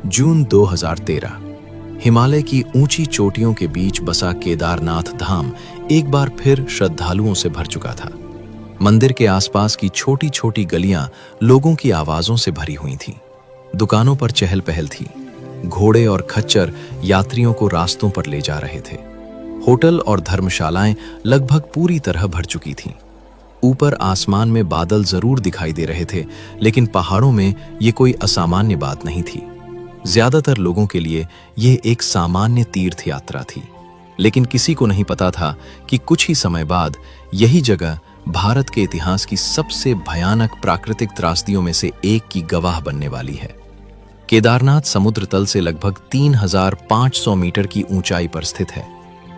जून 2013। हिमालय की ऊंची चोटियों के बीच बसा केदारनाथ धाम एक बार फिर श्रद्धालुओं से भर चुका था। मंदिर के आसपास की छोटी छोटी गलियां लोगों की आवाजों से भरी हुई थीं। दुकानों पर चहल पहल थी। घोड़े और खच्चर यात्रियों को रास्तों पर ले जा रहे थे। होटल और धर्मशालाएं लगभग पूरी तरह भर चुकी थीं। ऊपर आसमान में बादल जरूर दिखाई दे रहे थे, लेकिन पहाड़ों में ये कोई असामान्य बात नहीं थी। ज्यादातर लोगों के लिए यह एक सामान्य तीर्थ यात्रा थी, लेकिन किसी को नहीं पता था कि कुछ ही समय बाद यही जगह भारत के इतिहास की सबसे भयानक प्राकृतिक त्रासदियों में से एक की गवाह बनने वाली है। केदारनाथ समुद्र तल से लगभग 3500 मीटर की ऊंचाई पर स्थित है।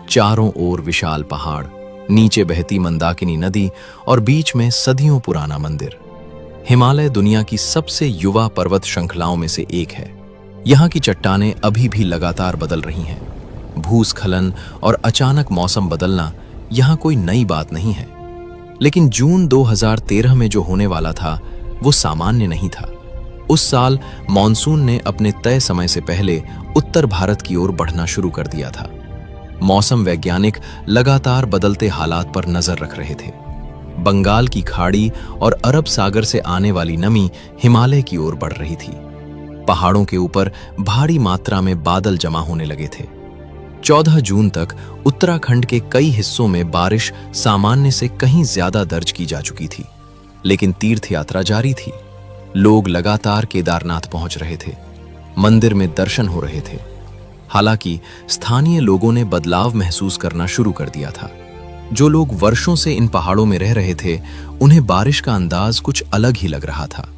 चारों ओर विशाल पहाड़, नीचे बहती मंदाकिनी नदी और बीच में सदियों पुराना मंदिर। हिमालय दुनिया की सबसे युवा पर्वत श्रृंखलाओं में से एक है। यहाँ की चट्टानें अभी भी लगातार बदल रही हैं। भूस्खलन और अचानक मौसम बदलना यहाँ कोई नई बात नहीं है। लेकिन जून 2013 में जो होने वाला था वो सामान्य नहीं था। उस साल मॉनसून ने अपने तय समय से पहले उत्तर भारत की ओर बढ़ना शुरू कर दिया था। मौसम वैज्ञानिक लगातार बदलते हालात पर नजर रख रहे थे। बंगाल की खाड़ी और अरब सागर से आने वाली नमी हिमालय की ओर बढ़ रही थी। पहाड़ों के ऊपर भारी मात्रा में बादल जमा होने लगे थे। 14 जून तक उत्तराखंड के कई हिस्सों में बारिश सामान्य से कहीं ज्यादा दर्ज की जा चुकी थी, लेकिन तीर्थ यात्रा जारी थी। लोग लगातार केदारनाथ पहुंच रहे थे। मंदिर में दर्शन हो रहे थे। हालांकि स्थानीय लोगों ने बदलाव महसूस करना शुरू कर दिया था। जो लोग वर्षों से इन पहाड़ों में रह रहे थे, उन्हें बारिश का अंदाज कुछ अलग ही लग रहा था।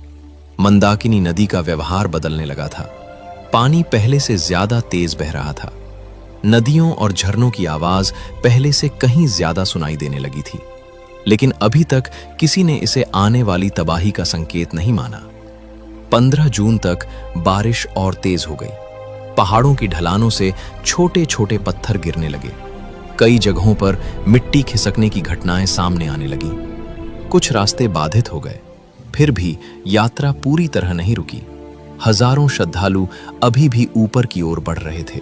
मंदाकिनी नदी का व्यवहार बदलने लगा था। पानी पहले से ज्यादा तेज बह रहा था। नदियों और झरनों की आवाज पहले से कहीं ज्यादा सुनाई देने लगी थी, लेकिन अभी तक किसी ने इसे आने वाली तबाही का संकेत नहीं माना। 15 जून तक बारिश और तेज हो गई। पहाड़ों की ढलानों से छोटे छोटे पत्थर गिरने लगे। कई जगहों पर मिट्टी खिसकने की घटनाएं सामने आने लगी। कुछ रास्ते बाधित हो गए। फिर भी यात्रा पूरी तरह नहीं रुकी। हजारों श्रद्धालु अभी भी ऊपर की ओर बढ़ रहे थे।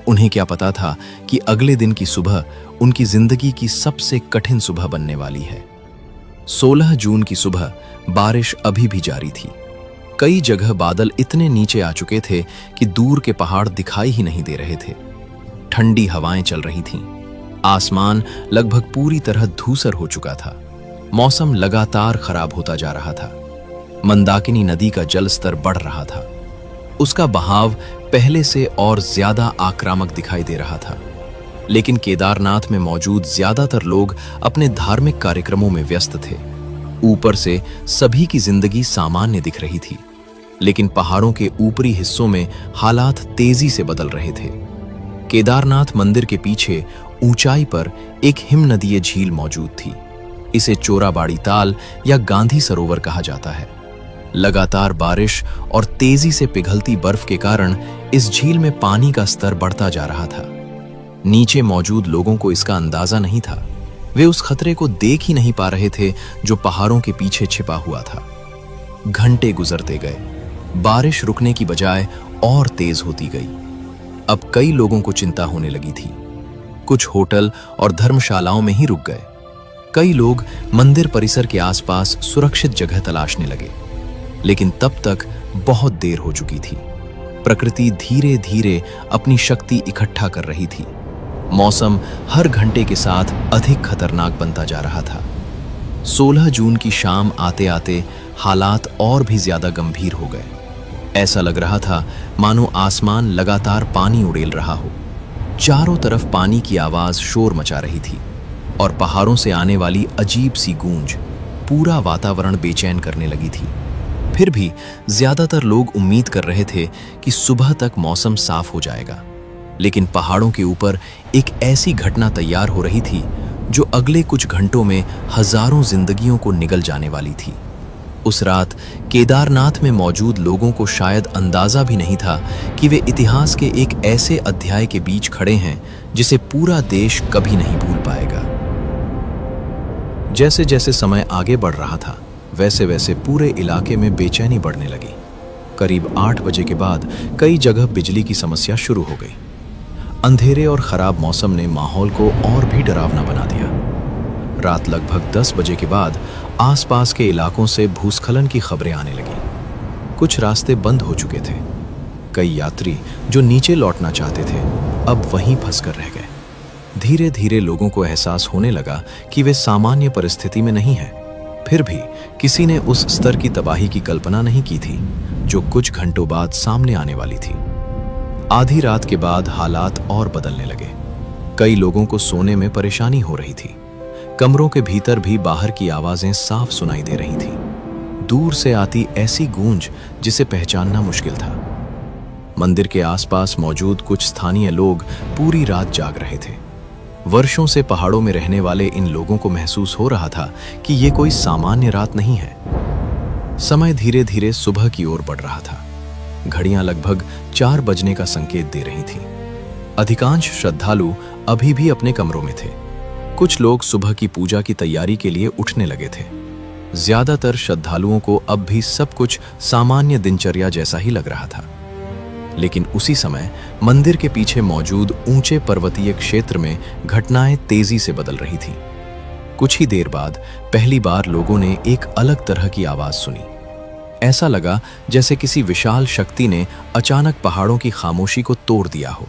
उन्हें क्या पता था कि अगले दिन की सुबह उनकी जिंदगी की सबसे कठिन सुबह बनने वाली है। 16 जून की सुबह बारिश अभी भी जारी थी। कई जगह बादल इतने नीचे आ चुके थे कि दूर के पहाड़ दिखाई ही नहीं दे रहे थे। ठंडी हवाएं चल रही थीं। आसमान लगभग पूरी तरह धूसर हो चुका था। मौसम लगातार खराब होता जा रहा था। मंदाकिनी नदी का जल स्तर बढ़ रहा था। उसका बहाव पहले से और ज्यादा आक्रामक दिखाई दे रहा था। लेकिन केदारनाथ में मौजूद ज्यादातर लोग अपने धार्मिक कार्यक्रमों में व्यस्त थे। ऊपर से सभी की जिंदगी सामान्य दिख रही थी, लेकिन पहाड़ों के ऊपरी हिस्सों में हालात तेजी से बदल रहे थे। केदारनाथ मंदिर के पीछे ऊंचाई पर एक हिमनदीय झील मौजूद थी। इसे चोराबाड़ी ताल या गांधी सरोवर कहा जाता है। लगातार बारिश और तेजी से पिघलती बर्फ के कारण इस झील में पानी का स्तर बढ़ता जा रहा था। नीचे मौजूद लोगों को इसका अंदाजा नहीं था। वे उस खतरे को देख ही नहीं पा रहे थे जो पहाड़ों के पीछे छिपा हुआ था। घंटे गुजरते गए। बारिश रुकने की बजाय और तेज होती गई। अब कई लोगों को चिंता होने लगी थी। कुछ होटल और धर्मशालाओं में ही रुक गए। कई लोग मंदिर परिसर के आसपास सुरक्षित जगह तलाशने लगे, लेकिन तब तक बहुत देर हो चुकी थी। प्रकृति धीरे धीरे अपनी शक्ति इकट्ठा कर रही थी। मौसम हर घंटे के साथ अधिक खतरनाक बनता जा रहा था। 16 जून की शाम आते आते हालात और भी ज्यादा गंभीर हो गए। ऐसा लग रहा था मानो आसमान लगातार पानी उड़ेल रहा हो। चारों तरफ पानी की आवाज शोर मचा रही थी और पहाड़ों से आने वाली अजीब सी गूंज पूरा वातावरण बेचैन करने लगी थी। फिर भी ज्यादातर लोग उम्मीद कर रहे थे कि सुबह तक मौसम साफ हो जाएगा, लेकिन पहाड़ों के ऊपर एक ऐसी घटना तैयार हो रही थी जो अगले कुछ घंटों में हजारों जिंदगियों को निगल जाने वाली थी। उस रात केदारनाथ में मौजूद लोगों को शायद अंदाजा भी नहीं था कि वे इतिहास के एक ऐसे अध्याय के बीच खड़े हैं जिसे पूरा देश कभी नहीं भूल पाएगा। जैसे जैसे समय आगे बढ़ रहा था, वैसे वैसे पूरे इलाके में बेचैनी बढ़ने लगी। करीब 8 बजे के बाद कई जगह बिजली की समस्या शुरू हो गई। अंधेरे और खराब मौसम ने माहौल को और भी डरावना बना दिया। रात लगभग 10 बजे के बाद आसपास के इलाकों से भूस्खलन की खबरें आने लगीं। कुछ रास्ते बंद हो चुके थे। कई यात्री जो नीचे लौटना चाहते थे अब वहीं फंसकर रह गए। धीरे धीरे लोगों को एहसास होने लगा कि वे सामान्य परिस्थिति में नहीं हैं। फिर भी किसी ने उस स्तर की तबाही की कल्पना नहीं की थी जो कुछ घंटों बाद सामने आने वाली थी। आधी रात के बाद हालात और बदलने लगे। कई लोगों को सोने में परेशानी हो रही थी। कमरों के भीतर भी बाहर की आवाजें साफ सुनाई दे रही थी। दूर से आती ऐसी गूंज जिसे पहचानना मुश्किल था। मंदिर के आसपास मौजूद कुछ स्थानीय लोग पूरी रात जाग रहे थे। वर्षों से पहाड़ों में रहने वाले इन लोगों को महसूस हो रहा था कि ये कोई सामान्य रात नहीं है। समय धीरे धीरे सुबह की ओर बढ़ रहा था। घड़ियां लगभग 4 बजने का संकेत दे रही थीं। अधिकांश श्रद्धालु अभी भी अपने कमरों में थे। कुछ लोग सुबह की पूजा की तैयारी के लिए उठने लगे थे। ज्यादातर श्रद्धालुओं को अब भी सब कुछ सामान्य दिनचर्या जैसा ही लग रहा था। लेकिन उसी समय मंदिर के पीछे मौजूद ऊंचे पर्वतीय क्षेत्र में घटनाएं तेजी से बदल रही थीं। कुछ ही देर बाद पहली बार लोगों ने एक अलग तरह की आवाज सुनी। ऐसा लगा जैसे किसी विशाल शक्ति ने अचानक पहाड़ों की खामोशी को तोड़ दिया हो।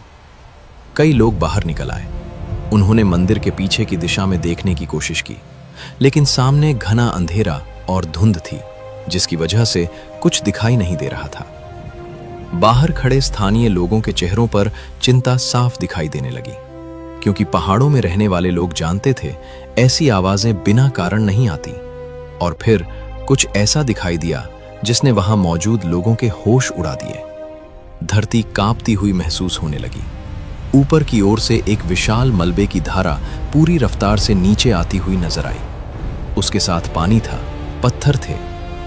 कई लोग बाहर निकल आए। उन्होंने मंदिर के पीछे की दिशा में देखने की कोशिश की, लेकिन सामने घना अंधेरा और धुंध थी, जिसकी वजह से कुछ दिखाई नहीं दे रहा था। बाहर खड़े स्थानीय लोगों के चेहरों पर चिंता साफ दिखाई देने लगी, क्योंकि पहाड़ों में रहने वाले लोग जानते थे ऐसी आवाजें बिना कारण नहीं आती। और फिर कुछ ऐसा दिखाई दिया जिसने वहां मौजूद लोगों के होश उड़ा दिए। धरती कांपती हुई महसूस होने लगी। ऊपर की ओर से एक विशाल मलबे की धारा पूरी रफ्तार से नीचे आती हुई नजर आई। उसके साथ पानी था, पत्थर थे,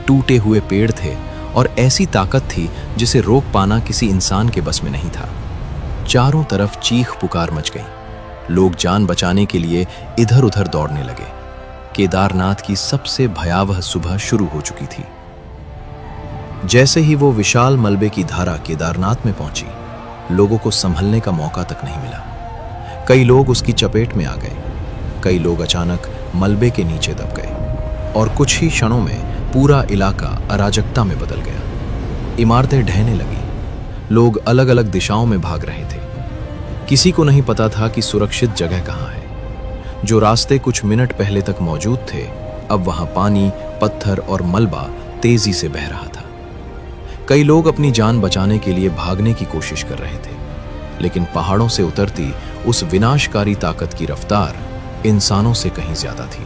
टूटे हुए पेड़ थे और ऐसी ताकत थी जिसे रोक पाना किसी इंसान के बस में नहीं था। चारों तरफ चीख पुकार मच गई। लोग जान बचाने के लिए इधर उधर दौड़ने लगे। केदारनाथ की सबसे भयावह सुबह शुरू हो चुकी थी। जैसे ही वो विशाल मलबे की धारा केदारनाथ में पहुंची, लोगों को संभलने का मौका तक नहीं मिला। कई लोग उसकी चपेट में आ गए। कई लोग अचानक मलबे के नीचे दब गए और कुछ ही क्षणों में पूरा इलाका अराजकता में बदल गया। इमारतें ढहने लगी। लोग अलग अलग दिशाओं में भाग रहे थे। किसी को नहीं पता था कि सुरक्षित जगह कहाँ है। जो रास्ते कुछ मिनट पहले तक मौजूद थे, अब वहां पानी, पत्थर और मलबा तेजी से बह रहा था। कई लोग अपनी जान बचाने के लिए भागने की कोशिश कर रहे थे, लेकिन पहाड़ों से उतरती उस विनाशकारी ताकत की रफ्तार इंसानों से कहीं ज्यादा थी।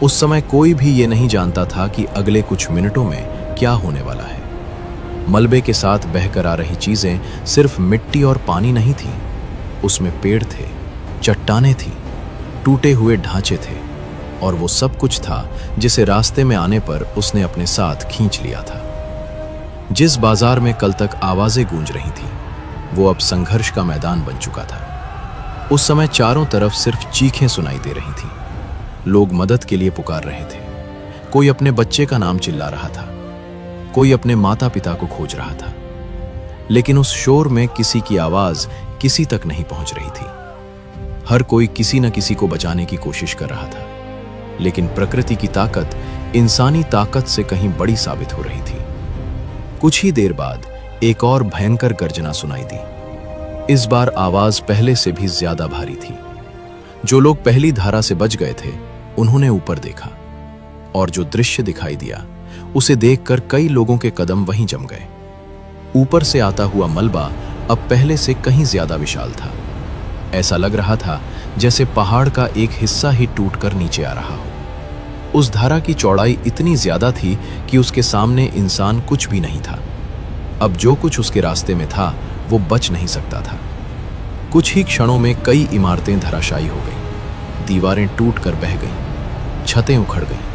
उस समय कोई भी ये नहीं जानता था कि अगले कुछ मिनटों में क्या होने वाला है। मलबे के साथ बहकर आ रही चीजें सिर्फ मिट्टी और पानी नहीं थी। उसमें पेड़ थे, चट्टानें थीं, टूटे हुए ढांचे थे और वो सब कुछ था जिसे रास्ते में आने पर उसने अपने साथ खींच लिया था। जिस बाजार में कल तक आवाजें गूंज रही थीं, वो अब संघर्ष का मैदान बन चुका था। उस समय चारों तरफ सिर्फ चीखें सुनाई दे रही थीं। लोग मदद के लिए पुकार रहे थे। कोई अपने बच्चे का नाम चिल्ला रहा था, कोई अपने माता पिता को खोज रहा था, लेकिन उस शोर में किसी की आवाज किसी तक नहीं पहुंच रही थी। हर कोई किसी न किसी को बचाने की कोशिश कर रहा था, लेकिन प्रकृति की ताकत इंसानी ताकत से कहीं बड़ी साबित हो रही थी। कुछ ही देर बाद एक और भयंकर गर्जना सुनाई दी। इस बार आवाज पहले से भी ज्यादा भारी थी। जो लोग पहली धारा से बच गए थे, उन्होंने ऊपर देखा और जो दृश्य दिखाई दिया उसे देखकर कई लोगों के कदम वहीं जम गए। ऊपर से आता हुआ मलबा अब पहले से कहीं ज्यादा विशाल था। ऐसा लग रहा था जैसे पहाड़ का एक हिस्सा ही टूटकर नीचे आ रहा हो। उस धारा की चौड़ाई इतनी ज्यादा थी कि उसके सामने इंसान कुछ भी नहीं था। अब जो कुछ उसके रास्ते में था वो बच नहीं सकता था। कुछ ही क्षणों में कई इमारतें धराशायी हो गईं, दीवारें टूटकर बह गईं, छतें उखड़ गईं।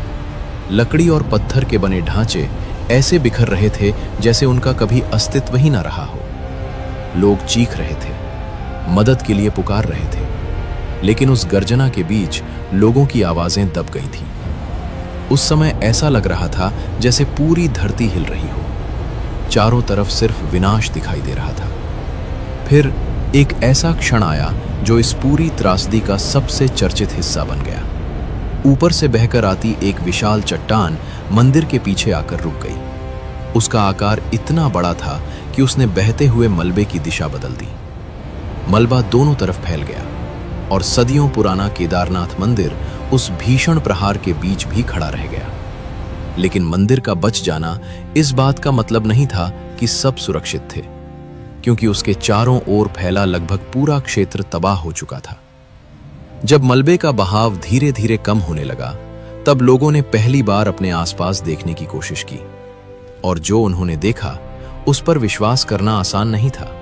लकड़ी और पत्थर के बने ढांचे ऐसे बिखर रहे थे जैसे उनका कभी अस्तित्व ही न रहा हो। लोग चीख रहे थे, मदद के लिए पुकार रहे थे, लेकिन उस गर्जना के बीच लोगों की आवाजें दब गई थीं। उस समय ऐसा लग रहा था जैसे पूरी धरती हिल रही हो। चारों तरफ सिर्फ विनाश दिखाई दे रहा था। फिर एक ऐसा क्षण आया जो इस पूरी त्रासदी का सबसे चर्चित हिस्सा बन गया। ऊपर से बहकर आती एक विशाल चट्टान मंदिर के पीछे आकर रुक गई। उसका आकार इतना बड़ा था कि उसने बहते हुए मलबे की दिशा बदल दी। मलबा दोनों तरफ फैल गया और सदियों पुराना केदारनाथ मंदिर उस भीषण प्रहार के बीच भी खड़ा रह गया। लेकिन मंदिर का बच जाना इस बात का मतलब नहीं था कि सब सुरक्षित थे, क्योंकि उसके चारों ओर फैला लगभग पूरा क्षेत्र तबाह हो चुका था। जब मलबे का बहाव धीरे धीरे कम होने लगा, तब लोगों ने पहली बार अपने आसपास देखने की कोशिश की, और जो उन्होंने देखा उस पर विश्वास करना आसान नहीं था।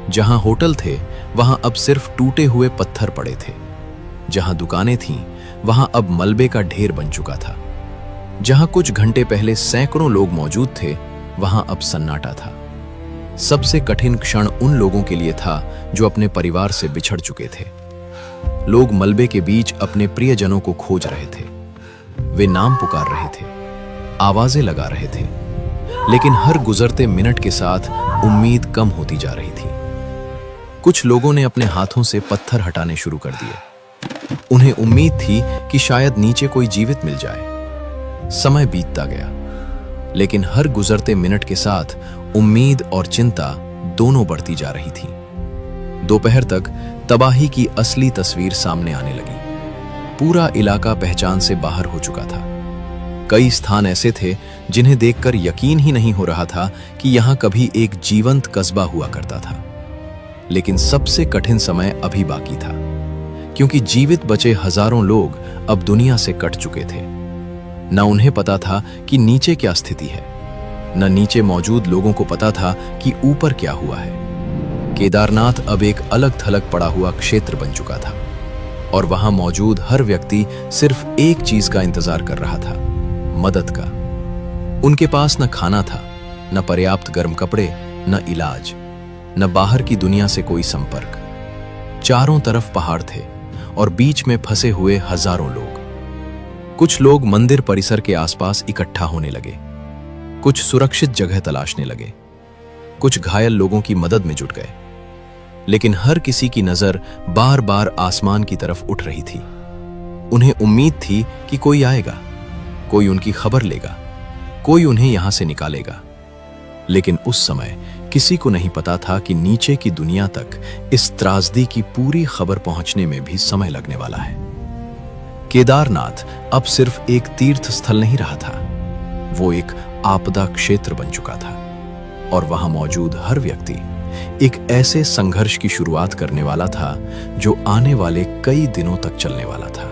जहां होटल थे वहां अब सिर्फ टूटे हुए पत्थर पड़े थे, जहां दुकानें थीं वहां अब मलबे का ढेर बन चुका था, जहां कुछ घंटे पहले सैकड़ों लोग मौजूद थे वहां अब सन्नाटा था। सबसे कठिन क्षण उन लोगों के लिए था जो अपने परिवार से बिछड़ चुके थे। लोग मलबे के बीच अपने प्रियजनों को खोज रहे थे। वे नाम पुकार रहे थे, आवाजें लगा रहे थे, लेकिन हर गुजरते मिनट के साथ उम्मीद कम होती जा रही थी। कुछ लोगों ने अपने हाथों से पत्थर हटाने शुरू कर दिए। उन्हें उम्मीद थी कि शायद नीचे कोई जीवित मिल जाए। समय बीतता गया, लेकिन हर गुजरते मिनट के साथ उम्मीद और चिंता दोनों बढ़ती जा रही थी। दोपहर तक तबाही की असली तस्वीर सामने आने लगी। पूरा इलाका पहचान से बाहर हो चुका था। कई स्थान ऐसे थे जिन्हें देखकर यकीन ही नहीं हो रहा था कि यहां कभी एक जीवंत कस्बा हुआ करता था। लेकिन सबसे कठिन समय अभी बाकी था, क्योंकि जीवित बचे हजारों लोग अब दुनिया से कट चुके थे। न उन्हें पता था कि नीचे क्या स्थिति है, न नीचे मौजूद लोगों को पता था कि ऊपर क्या हुआ है। केदारनाथ अब एक अलग थलग पड़ा हुआ क्षेत्र बन चुका था, और वहां मौजूद हर व्यक्ति सिर्फ एक चीज का इंतजार कर रहा था, मदद का। उनके पास न खाना था, न पर्याप्त गर्म कपड़े, न इलाज, न बाहर की दुनिया से कोई संपर्क। चारों तरफ पहाड़ थे और बीच में फंसे हुए हजारों लोग। कुछ लोग मंदिर परिसर के आसपास इकट्ठा होने लगे, कुछ सुरक्षित जगह तलाशने लगे, कुछ घायल लोगों की मदद में जुट गए। लेकिन हर किसी की नजर बार बार आसमान की तरफ उठ रही थी। उन्हें उम्मीद थी कि कोई आएगा, कोई उनकी खबर लेगा, कोई उन्हें यहां से निकालेगा। लेकिन उस समय किसी को नहीं पता था कि नीचे की दुनिया तक इस त्रासदी की पूरी खबर पहुंचने में भी समय लगने वाला है। केदारनाथ अब सिर्फ एक तीर्थ स्थल नहीं रहा था, वो एक आपदा क्षेत्र बन चुका था, और वहां मौजूद हर व्यक्ति एक ऐसे संघर्ष की शुरुआत करने वाला था जो आने वाले कई दिनों तक चलने वाला था।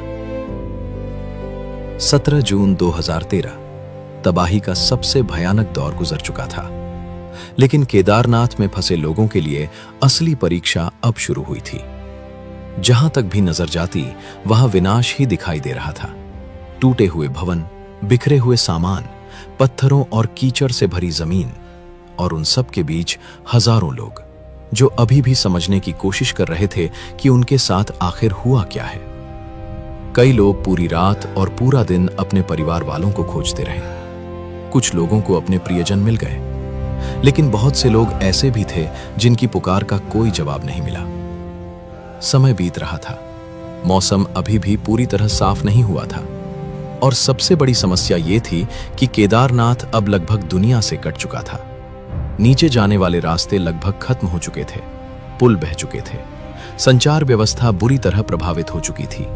17 जून 2013 तबाही का सबसे भयानक दौर गुजर चुका था। लेकिन केदारनाथ में फंसे लोगों के लिए असली परीक्षा अब शुरू हुई थी। जहां तक भी नजर जाती वहां विनाश ही दिखाई दे रहा था। टूटे हुए भवन, बिखरे हुए सामान, पत्थरों और कीचड़ से भरी जमीन, और उन सब के बीच हजारों लोग जो अभी भी समझने की कोशिश कर रहे थे कि उनके साथ आखिर हुआ क्या है। कई लोग पूरी रात और पूरा दिन अपने परिवार वालों को खोजते रहे। कुछ लोगों को अपने प्रियजन मिल गए, लेकिन बहुत से लोग ऐसे भी थे जिनकी पुकार का कोई जवाब नहीं मिला। समय बीत रहा था, मौसम अभी भी पूरी तरह साफ नहीं हुआ था, और सबसे बड़ी समस्या ये थी कि केदारनाथ अब लगभग दुनिया से कट चुका था। नीचे जाने वाले रास्ते लगभग खत्म हो चुके थे, पुल बह चुके थे, संचार व्यवस्था बुरी तरह प्रभावित हो चुकी थी।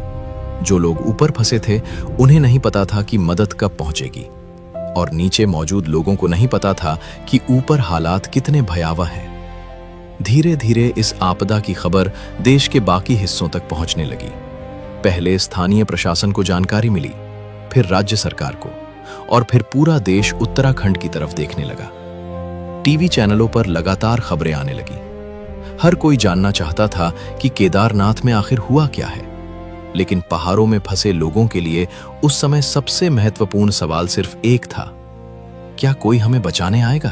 जो लोग ऊपर फंसे थे उन्हें नहीं पता था कि मदद कब पहुंचेगी, और नीचे मौजूद लोगों को नहीं पता था कि ऊपर हालात कितने भयावह हैं। धीरे धीरे इस आपदा की खबर देश के बाकी हिस्सों तक पहुंचने लगी। पहले स्थानीय प्रशासन को जानकारी मिली, फिर राज्य सरकार को, और फिर पूरा देश उत्तराखंड की तरफ देखने लगा। टीवी चैनलों पर लगातार खबरें आने लगी। हर कोई जानना चाहता था कि केदारनाथ में आखिर हुआ क्या है। लेकिन पहाड़ों में फंसे लोगों के लिए उस समय सबसे महत्वपूर्ण सवाल सिर्फ एक था, क्या कोई हमें बचाने आएगा?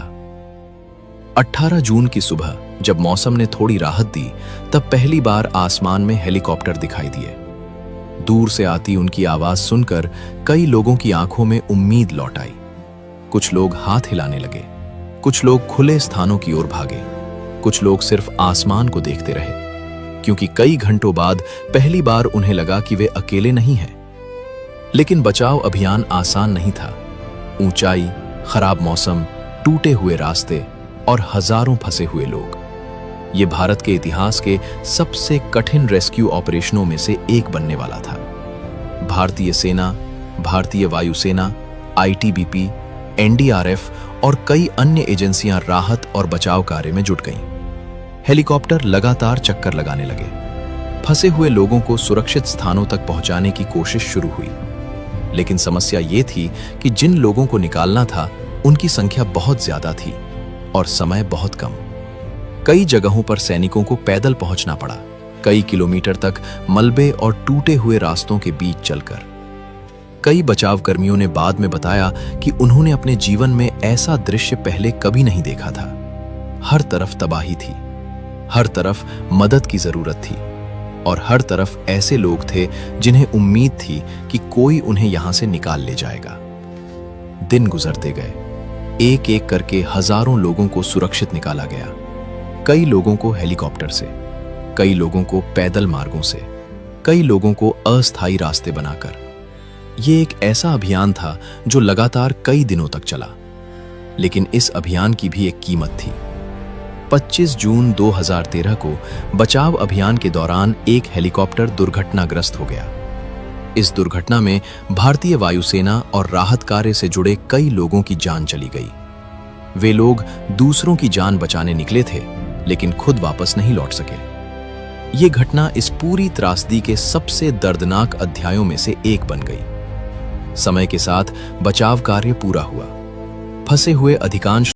18 जून की सुबह जब मौसम ने थोड़ी राहत दी, तब पहली बार आसमान में हेलीकॉप्टर दिखाई दिए। दूर से आती उनकी आवाज सुनकर कई लोगों की आंखों में उम्मीद लौट आई। कुछ लोग हाथ हिलाने लगे, कुछ लोग खुले स्थानों की ओर भागे, कुछ लोग सिर्फ आसमान को देखते रहे, क्योंकि कई घंटों बाद पहली बार उन्हें लगा कि वे अकेले नहीं हैं। लेकिन बचाव अभियान आसान नहीं था। ऊंचाई, खराब मौसम, टूटे हुए रास्ते और हजारों फंसे हुए लोग। ये भारत के इतिहास के सबसे कठिन रेस्क्यू ऑपरेशनों में से एक बनने वाला था। भारतीय सेना, भारतीय वायुसेना, आईटीबीपी, एनडीआरएफ और कई अन्य एजेंसियां राहत और बचाव कार्य में जुट गईं। हेलीकॉप्टर लगातार चक्कर लगाने लगे। फंसे हुए लोगों को सुरक्षित स्थानों तक पहुंचाने की कोशिश शुरू हुई। लेकिन समस्या ये थी कि जिन लोगों को निकालना था उनकी संख्या बहुत ज्यादा थी और समय बहुत कम। कई जगहों पर सैनिकों को पैदल पहुंचना पड़ा, कई किलोमीटर तक मलबे और टूटे हुए रास्तों के बीच चलकर। कई बचाव कर्मियों ने बाद में बताया कि उन्होंने अपने जीवन में ऐसा दृश्य पहले कभी नहीं देखा था। हर तरफ तबाही थी, हर तरफ मदद की जरूरत थी और हर तरफ ऐसे लोग थे जिन्हें उम्मीद थी कि कोई उन्हें यहां से निकाल ले जाएगा। दिन गुजरते गए, एक एक करके हजारों लोगों को सुरक्षित निकाला गया। कई लोगों को हेलीकॉप्टर से, कई लोगों को पैदल मार्गों से, कई लोगों को अस्थायी रास्ते बनाकर। ये एक ऐसा अभियान था जो लगातार कई दिनों तक चला। लेकिन इस अभियान की भी एक कीमत थी। 25 जून 2013 को बचाव अभियान के दौरान एक हेलीकॉप्टर दुर्घटनाग्रस्त हो गया। इस दुर्घटना में भारतीय वायुसेना और राहत कार्य से जुड़े कई लोगों की जान चली गई। वे लोग दूसरों की जान बचाने निकले थे, लेकिन खुद वापस नहीं लौट सके। ये घटना इस पूरी त्रासदी के सबसे दर्दनाक अध्यायों में से एक बन गई। समय के साथ बचाव कार्य पूरा हुआ। फंसे हुए अधिकांश